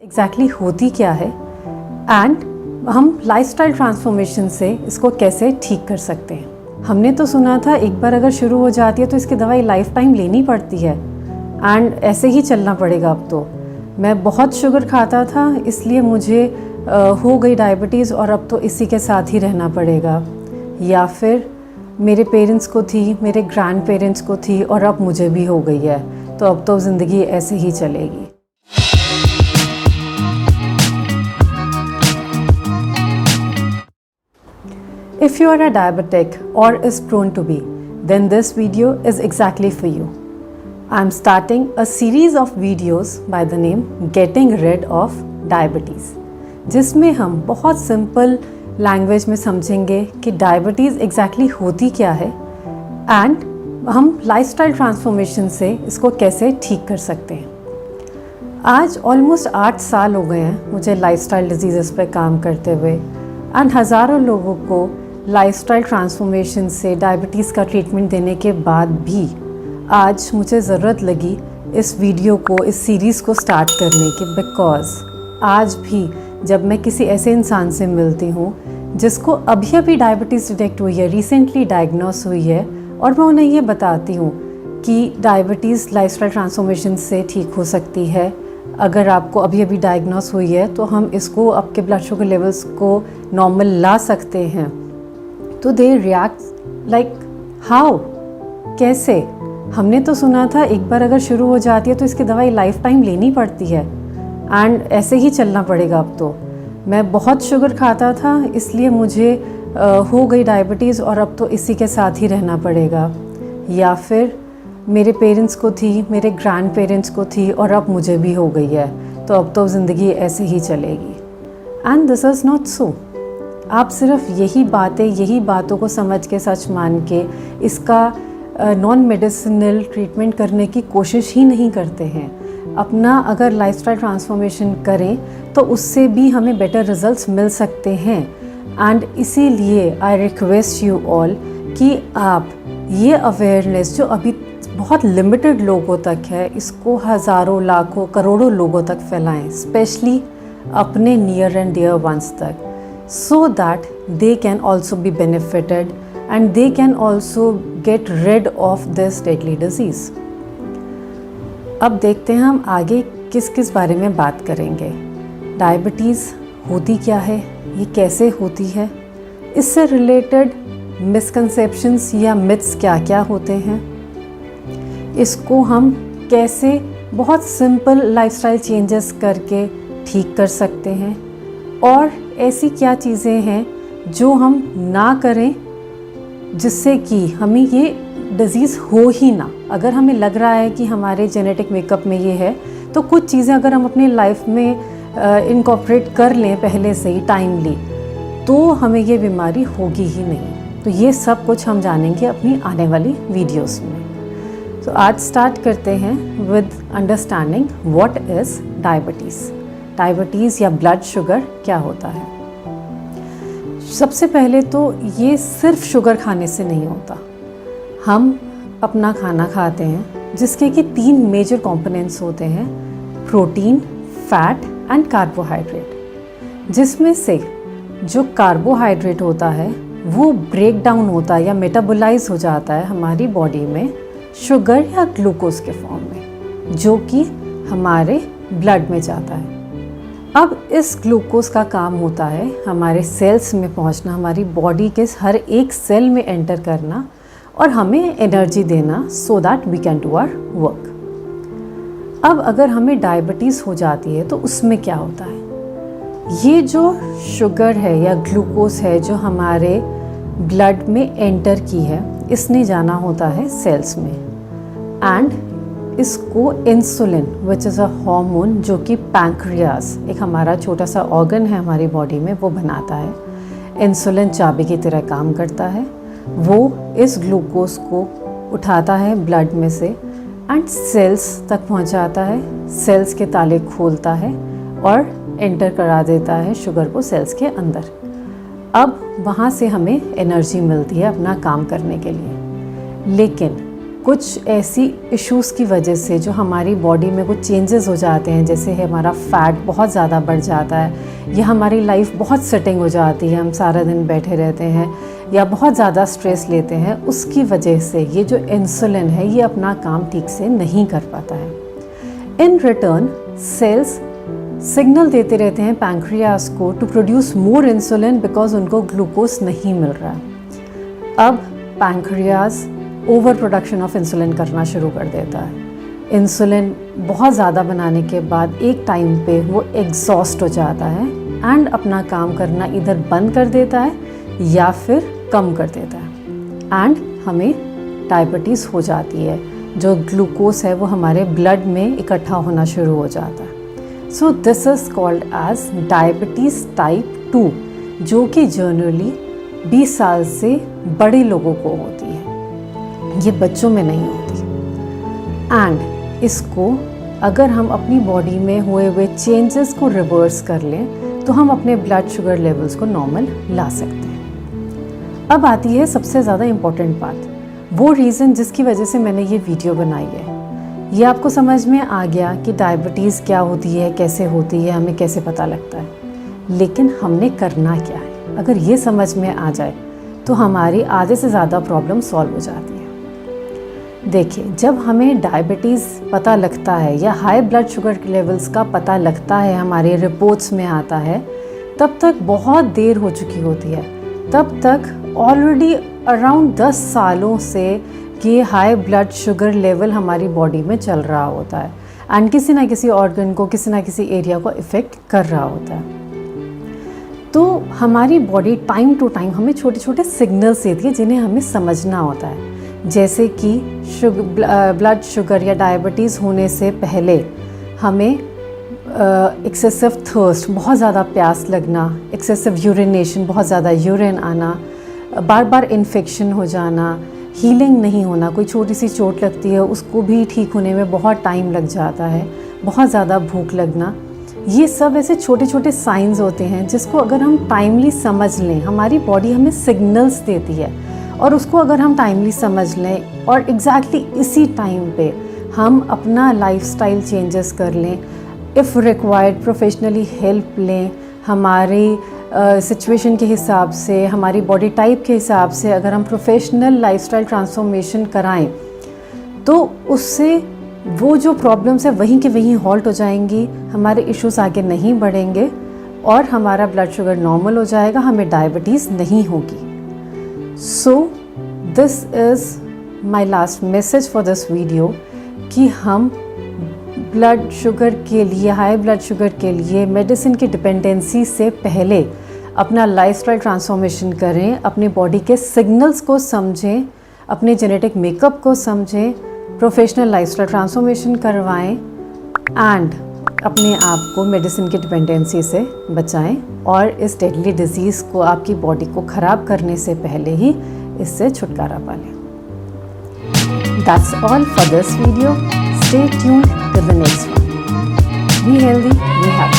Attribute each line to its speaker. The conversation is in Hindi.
Speaker 1: एग्जैक्टली होती क्या है एंड हम लाइफस्टाइल ट्रांसफॉर्मेशन से इसको कैसे ठीक कर सकते हैं। हमने तो सुना था एक बार अगर शुरू हो जाती है तो इसकी दवाई लाइफ टाइम लेनी पड़ती है एंड ऐसे ही चलना पड़ेगा। अब तो मैं बहुत शुगर खाता था इसलिए मुझे हो गई डायबिटीज़ और अब तो इसी के साथ ही रहना पड़ेगा, या फिर मेरे पेरेंट्स को थी, मेरे ग्रैंड पेरेंट्स को थी और अब मुझे भी हो गई है, तो अब तो ज़िंदगी ऐसे ही चलेगी। If you are a diabetic or is prone to be, then this video is exactly for you. I am starting a series of videos by the name Getting Rid of Diabetes, जिसमें हम बहुत सिंपल लैंग्वेज में समझेंगे कि डायबिटीज़ एग्जैक्टली होती क्या है एंड हम लाइफस्टाइल ट्रांसफॉर्मेशन से इसको कैसे ठीक कर सकते हैं। आज ऑलमोस्ट 8 साल हो गए हैं मुझे लाइफस्टाइल डिजीज़ पे काम करते हुए एंड हज़ारों लोगों को लाइफस्टाइल ट्रांसफॉर्मेशन से डायबिटीज़ का ट्रीटमेंट देने के बाद भी आज मुझे ज़रूरत लगी इस वीडियो को, इस सीरीज़ को स्टार्ट करने की, बिकॉज़ आज भी जब मैं किसी ऐसे इंसान से मिलती हूँ जिसको अभी अभी डायबिटीज़ डिटेक्ट हुई है, रिसेंटली डायग्नोस हुई है, और मैं उन्हें ये बताती हूँ कि डायबिटीज़ लाइफस्टाइल ट्रांसफॉर्मेशन से ठीक हो सकती है। अगर आपको अभी अभी डायग्नोस हुई है तो हम इसको आपके ब्लड शुगर लेवल्स को नॉर्मल ला सकते हैं। तो दे रिएक्ट लाइक हाउ, कैसे? हमने तो सुना था एक बार अगर शुरू हो जाती है तो इसकी दवाई लाइफ टाइम लेनी पड़ती है एंड ऐसे ही चलना पड़ेगा। अब तो मैं बहुत शुगर खाता था इसलिए मुझे हो गई डायबिटीज़ और अब तो इसी के साथ ही रहना पड़ेगा, या फिर मेरे पेरेंट्स को थी, मेरे ग्रैंड पेरेंट्स को थी और अब मुझे भी हो गई है, तो अब तो ज़िंदगी ऐसे ही चलेगी। And this is not so. आप सिर्फ यही बातों को समझ के, सच मान के इसका नॉन मेडिसिनल ट्रीटमेंट करने की कोशिश ही नहीं करते हैं। अपना अगर लाइफस्टाइल ट्रांसफॉर्मेशन करें तो उससे भी हमें बेटर रिजल्ट्स मिल सकते हैं। एंड इसीलिए आई रिक्वेस्ट यू ऑल कि आप ये अवेयरनेस जो अभी बहुत लिमिटेड लोगों तक है, इसको हज़ारों, लाखों, करोड़ों लोगों तक फैलाएं, स्पेशली अपने नियर एंड डियर वंस तक, so that they can also be benefited and they can also get rid of this deadly disease. अब देखते हैं हम आगे किस किस बारे में बात करेंगे। डायबिटीज़ होती क्या है, ये कैसे होती है, इससे रिलेटेड मिसकंसेप्शंस या मिथ्स क्या क्या होते हैं, इसको हम कैसे बहुत सिंपल लाइफस्टाइल चेंजेस करके ठीक कर सकते हैं, और ऐसी क्या चीज़ें हैं जो हम ना करें जिससे कि हमें ये डिज़ीज़ हो ही ना। अगर हमें लग रहा है कि हमारे जेनेटिक मेकअप में ये है, तो कुछ चीज़ें अगर हम अपनी लाइफ में इनकॉर्पोरेट कर लें पहले से ही टाइमली, तो हमें ये बीमारी होगी ही नहीं। तो ये सब कुछ हम जानेंगे अपनी आने वाली वीडियोस में। तो आज स्टार्ट करते हैं with understanding what is diabetes. Diabetes या ब्लड शुगर क्या होता है। सबसे पहले तो ये सिर्फ शुगर खाने से नहीं होता। हम अपना खाना खाते हैं जिसके कि 3 मेजर कंपोनेंट्स होते हैं, प्रोटीन, फैट एंड कार्बोहाइड्रेट। जिसमें से जो कार्बोहाइड्रेट होता है वो ब्रेक डाउन होता है या मेटाबोलाइज हो जाता है हमारी बॉडी में शुगर या ग्लूकोज के फॉर्म में, जो कि हमारे ब्लड में जाता है। अब इस ग्लूकोज का काम होता है हमारे सेल्स में पहुंचना, हमारी बॉडी के हर एक सेल में एंटर करना और हमें एनर्जी देना, so that we can do our work. अब अगर हमें डायबिटीज़ हो जाती है तो उसमें क्या होता है, ये जो शुगर है या ग्लूकोज है जो हमारे ब्लड में एंटर की है, इसने जाना होता है सेल्स में एंड इसको insulin which is a hormone, जो कि पैंक्रियास, एक हमारा छोटा सा ऑर्गन है हमारी बॉडी में, वो बनाता है। इंसुलिन चाबी की तरह काम करता है। वो इस ग्लूकोज को उठाता है ब्लड में से एंड सेल्स तक पहुंचाता है, सेल्स के ताले खोलता है और एंटर करा देता है शुगर को सेल्स के अंदर। अब वहाँ से हमें एनर्जी मिलती है अपना काम करने के लिए। लेकिन कुछ ऐसी इश्यूज़ की वजह से जो हमारी बॉडी में कुछ चेंजेस हो जाते हैं, जैसे हमारा फैट बहुत ज़्यादा बढ़ जाता है या हमारी लाइफ बहुत सिटिंग हो जाती है, हम सारा दिन बैठे रहते हैं या बहुत ज़्यादा स्ट्रेस लेते हैं, उसकी वजह से ये जो इंसुलिन है ये अपना काम ठीक से नहीं कर पाता है। इन रिटर्न सेल्स सिग्नल देते रहते हैं पैंक्रियास को to produce more insulin because उनको ग्लूकोज नहीं मिल रहा है। अब pancreas over production of insulin करना शुरू कर देता है। इंसुलिन बहुत ज़्यादा बनाने के बाद एक टाइम पे वो एग्जॉस्ट हो जाता है एंड अपना काम करना इधर बंद कर देता है या फिर कम कर देता है एंड हमें डायबिटीज़ हो जाती है। जो ग्लूकोज है वो हमारे ब्लड में इकट्ठा होना शुरू हो जाता है। So this is called as diabetes type 2, जो कि जनरली 20 साल से बड़े लोगों को होती है, ये बच्चों में नहीं होती। एंड इसको अगर हम अपनी बॉडी में हुए चेंजेस को रिवर्स कर लें तो हम अपने ब्लड शुगर लेवल्स को नॉर्मल ला सकते हैं। अब आती है सबसे ज़्यादा इम्पॉर्टेंट बात, वो रीज़न जिसकी वजह से मैंने ये वीडियो बनाई है। ये आपको समझ में आ गया कि डायबिटीज़ क्या होती है, कैसे होती है, हमें कैसे पता लगता है, लेकिन हमने करना क्या है। अगर ये समझ में आ जाए तो हमारी आधे से ज़्यादा प्रॉब्लम सॉल्व हो जाती है। देखिए, जब हमें डायबिटीज़ पता लगता है या हाई ब्लड शुगर लेवल्स का पता लगता है, हमारे रिपोर्ट्स में आता है, तब तक बहुत देर हो चुकी होती है। तब तक ऑलरेडी अराउंड 10 सालों से कि हाई ब्लड शुगर लेवल हमारी बॉडी में चल रहा होता है एंड किसी ना किसी ऑर्गन को, किसी ना किसी एरिया को इफ़ेक्ट कर रहा होता है। तो हमारी बॉडी टाइम टू टाइम हमें छोटे छोटे सिग्नल्स देती है जिन्हें हमें समझना होता है। जैसे कि ब्लड शुगर या डायबिटीज़ होने से पहले हमें एक्सेसिव थर्स्ट, बहुत ज़्यादा प्यास लगना, एक्सेसिव यूरिनेशन, बहुत ज़्यादा यूरिन आना, बार बार इन्फेक्शन हो जाना, हीलिंग नहीं होना, कोई छोटी सी चोट लगती है उसको भी ठीक होने में बहुत टाइम लग जाता है, बहुत ज़्यादा भूख लगना, ये सब ऐसे छोटे छोटे साइंस होते हैं जिसको अगर हम टाइमली समझ लें, हमारी बॉडी हमें सिग्नल्स देती है और उसको अगर हम टाइमली समझ लें और एग्जैक्टली इसी टाइम पे हम अपना लाइफस्टाइल चेंजेस कर लें, इफ़ रिक्वायर्ड प्रोफेशनली हेल्प लें, हमारी सिचुएशन के हिसाब से, हमारी बॉडी टाइप के हिसाब से अगर हम प्रोफेशनल लाइफस्टाइल ट्रांसफॉर्मेशन कराएं तो उससे वो जो प्रॉब्लम्स है वहीं के वहीं हॉल्ट हो जाएंगी, हमारे इश्यूज आगे नहीं बढ़ेंगे और हमारा ब्लड शुगर नॉर्मल हो जाएगा, हमें डायबिटीज़ नहीं होगी। सो this is my last message for this video कि हम ब्लड शुगर के लिए, हाई ब्लड शुगर के लिए मेडिसिन की डिपेंडेंसी से पहले अपना लाइफस्टाइल ट्रांसफॉर्मेशन करें, अपनी बॉडी के सिग्नल्स को समझें, अपने जेनेटिक मेकअप को समझें, प्रोफेशनल लाइफस्टाइल ट्रांसफॉर्मेशन करवाएं एंड अपने आप को मेडिसिन की डिपेंडेंसी से बचाएं और इस डेडली डिजीज़ को, आपकी बॉडी को ख़राब करने से पहले ही इससे छुटकारा पा लें। That's all for this video. Stay tuned till the next one. Be healthy, be happy.